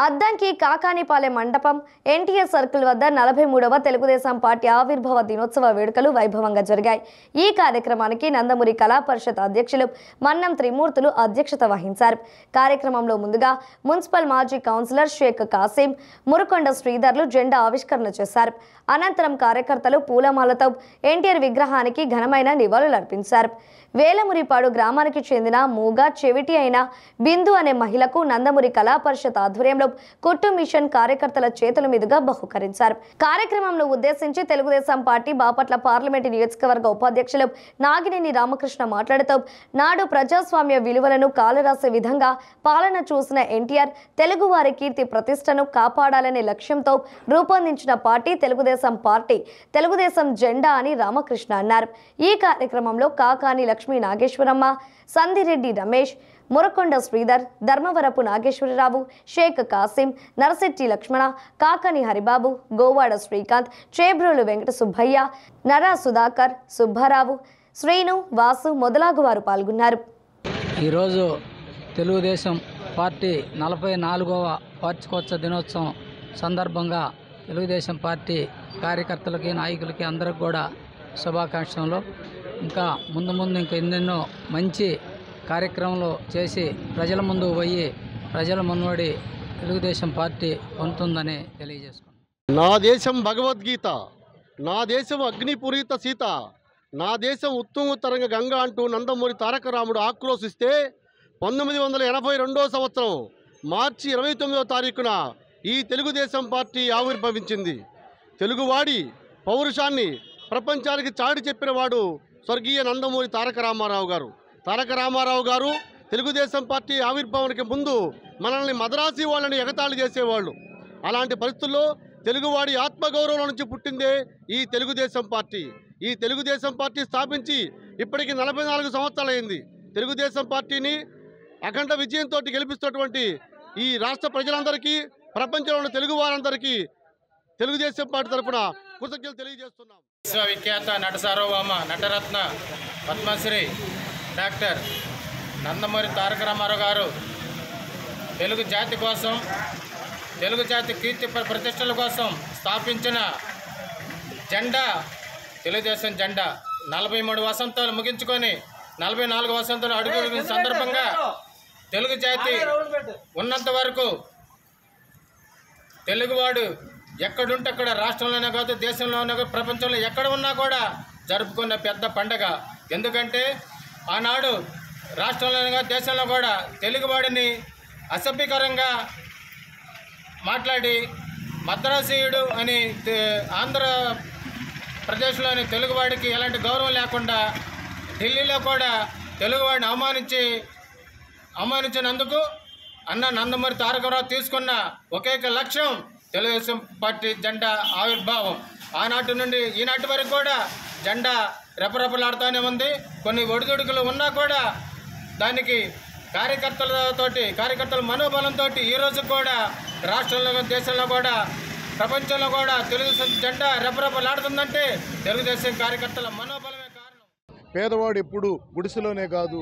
అద్దంకి కాకానిపాలెం మండపం ఎన్టీఆర్ సర్కిల్ వద్ద 43వ తెలుగుదేశం పార్టీ ఆవిర్భావ దినోత్సవ వేడుకలు వైభవంగా జరిగాయి. ఈ కార్యక్రమానికి నందమూరి కళా పరిషత్ అధ్యక్షులు మన్నం త్రిమూర్తులు అధ్యక్షత వహించారు. కార్యక్రమంలో ముందుగా మున్సిపల్ మాజీ కౌన్సిలర్ షేక్ కాసిం, మురుకొండ శ్రీధర్లు జెండా ఆవిష్కరణ చేశారు. అనంతరం కార్యకర్తలు పూలమాలతో ఎన్టీఆర్ విగ్రహానికి ఘనమైన నివాళులర్పించారు. వేలమురిపాడు గ్రామానికి చెందిన మూగా చెవిటి అయిన బిందు అనే మహిళకు నందమూరి కళా పరిషత్ ఆధ్వర్యంలో కుట్టు మిషన్ కార్యకర్తల చేతుల మీదుగా బహుకరించారు. కార్యక్రమంలో ఉద్దేశించి తెలుగుదేశం పార్టీ బాపట్ల పార్లమెంటు నియోజకవర్గ ఉపాధ్యక్షులు నాగినేని రామకృష్ణ మాట్లాడుతూ, నాడు ప్రజాస్వామ్య విలువలను కాలరాసే విధంగా పాలన చూసిన ఎన్టీఆర్ తెలుగువారి కీర్తి ప్రతిష్టను కాపాడాలనే లక్ష్యంతో రూపొందించిన పార్టీ తెలుగుదేశం పార్టీ. తెలుగుదేశం జెండా అని రామకృష్ణ అన్నారు. ఈ కార్యక్రమంలో కాకాని లక్ష్మీ నాగేశ్వరమ్మ, సందిరెడ్డి రమేష్, మురకొండ శ్రీధర్, ధర్మవరపు నాగేశ్వరరావు, షేక్ కాసిం, నరసెట్టి లక్ష్మణ, కాకని హరిబాబు, గోవాడ శ్రీకాంత్, చేబ్రోలు వెంకట సుబ్బయ్య, నరా సుధాకర్, సుబ్బారావు, శ్రీను, వాసు మొదలగు వారు పాల్గొన్నారు. ఈరోజు తెలుగుదేశం పార్టీ 44వ వార్షికోత్సవ దినోత్సవం సందర్భంగా తెలుగుదేశం పార్టీ కార్యకర్తలకి, నాయకులకి అందరికి కూడా శుభాకాంక్షలు. ఇంకా ముందు ఇంకా ఎన్నెన్నో మంచి కార్యక్రమాలు చేసి ప్రజల ముందు పోయి ప్రజల మున్వడి తెలుగుదేశం పార్టీ పొందుతుందని తెలియజేసుకున్నాను. నా దేశం భగవద్గీత, నా దేశం అగ్నిపూరిత సీత, నా దేశం ఉత్తుంగతరంగ గంగ అంటూ నందమూరి తారక రాముడు ఆక్రోశిస్తే 1982వ సంవత్సరం మార్చి 29వ తారీఖున ఈ తెలుగుదేశం పార్టీ ఆవిర్భవించింది. తెలుగువాడి పౌరుషాన్ని ప్రపంచానికి చాటి చెప్పినవాడు స్వర్గీయ నందమూరి తారక రామారావు గారు. తారక రామారావు గారు తెలుగుదేశం పార్టీ ఆవిర్భావానికి ముందు మనల్ని మద్రాసి వాళ్ళని ఎగతాళి చేసేవాళ్ళు. అలాంటి పరిస్థితుల్లో తెలుగువాడి ఆత్మగౌరవం నుంచి పుట్టిందే ఈ తెలుగుదేశం పార్టీ. ఈ తెలుగుదేశం పార్టీ స్థాపించి ఇప్పటికి 44 సంవత్సరాలైంది. తెలుగుదేశం పార్టీని అఖండ విజయంతో గెలిపిస్తున్నటువంటి ఈ రాష్ట్ర ప్రజలందరికీ, ప్రపంచంలోని తెలుగు వారందరికీ తెలుగుదేశం పార్టీ తరఫున కృతజ్ఞతలు తెలియజేస్తున్నాం. విశ్వవిఖ్యాత నట సార్వభౌమ నటరత్న పద్మశ్రీ డాక్టర్ నందమూరి తారక రామారావు గారు తెలుగు జాతి కోసం, తెలుగు జాతి కీర్తి ప్రతిష్టల కోసం స్థాపించిన జెండా తెలుగుదేశం జెండా 43 వసంతాలు ముగించుకొని 44 వసంతాలు అడుగు సందర్భంగా తెలుగు జాతి ఉన్నంత వరకు తెలుగువాడు ఎక్కడుంటే అక్కడ, రాష్ట్రంలోనే కాదు దేశంలోనే కాదు ప్రపంచంలో ఎక్కడ ఉన్నా కూడా జరుపుకున్న పెద్ద పండగ. ఎందుకంటే ఆనాడు రాష్ట్రంలోనే కాదు దేశంలో కూడా తెలుగువాడిని అసభ్యకరంగా మాట్లాడి మద్రాసీయుడు అని ఆంధ్రప్రదేశ్లోని తెలుగువాడికి ఎలాంటి గౌరవం లేకుండా ఢిల్లీలో కూడా తెలుగువాడిని అవమానించినందుకు అన్న నందమూరి తారక రావు తీసుకున్న ఒకే లక్ష్యం తెలుగుదేశం పార్టీ జెండా ఆవిర్భావం. ఆనాటి నుండి ఈనాటి వరకు కూడా జెండా రెపరెపలాడుతూనే ఉంది. కొన్ని ఒడిదుడుకులు ఉన్నా కూడా దానికి కార్యకర్తల మనోబలంతో ఈరోజు కూడా రాష్ట్రంలో, దేశంలో కూడా, ప్రపంచంలో కూడా తెలుగుదేశం జెండా రెపరెపలాడుతుందంటే తెలుగుదేశం కార్యకర్తల మనోబలమే కారణం. పేదవాడు ఎప్పుడు గుడిసెలోనే కాదు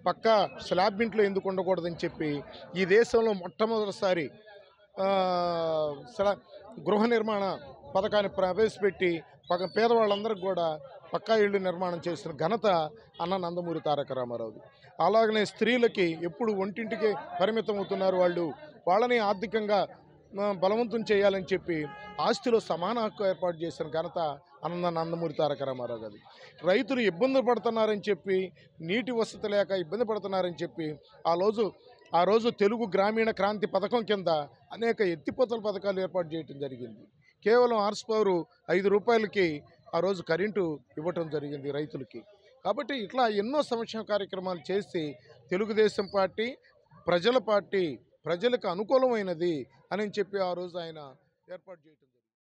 పక్క స్లాబ్ ఇంట్లో ఎందుకు ఉండకూడదని చెప్పి ఈ దేశంలో మొట్టమొదటిసారి గృహ నిర్మాణ పథకాన్ని ప్రవేశపెట్టి పేదవాళ్ళందరికీ కూడా పక్కా ఇళ్ళు నిర్మాణం చేసిన ఘనత అన్న నందమూరి తారక రామారావుది. అలాగనే స్త్రీలకి ఎప్పుడు ఒంటింటికి పరిమితం అవుతున్నారు, వాళ్ళని ఆర్థికంగా బలవంతం చేయాలని చెప్పి ఆస్తిలో సమాన హక్కు ఏర్పాటు చేసిన ఘనత అన్న నందమూరి తారక రామారావు గారి. రైతులు ఇబ్బంది పడుతున్నారని చెప్పి, నీటి వసతి లేక ఇబ్బంది పడుతున్నారని చెప్పి ఆ రోజు తెలుగు గ్రామీణ క్రాంతి పథకం కింద అనేక ఎత్తిపోతల పథకాలు ఏర్పాటు చేయడం జరిగింది. కేవలం హార్స్ పవర్ 5 రూపాయలకి ఆ రోజు కరెంటు ఇవ్వటం జరిగింది రైతులకి. కాబట్టి ఇట్లా ఎన్నో సంక్షేమ కార్యక్రమాలు చేసి తెలుగుదేశం పార్టీ ప్రజల పార్టీ, ప్రజలకు అనుకూలమైనది అని చెప్పి ఆ రోజు ఆయన ఏర్పాటు చేయటం జరిగింది.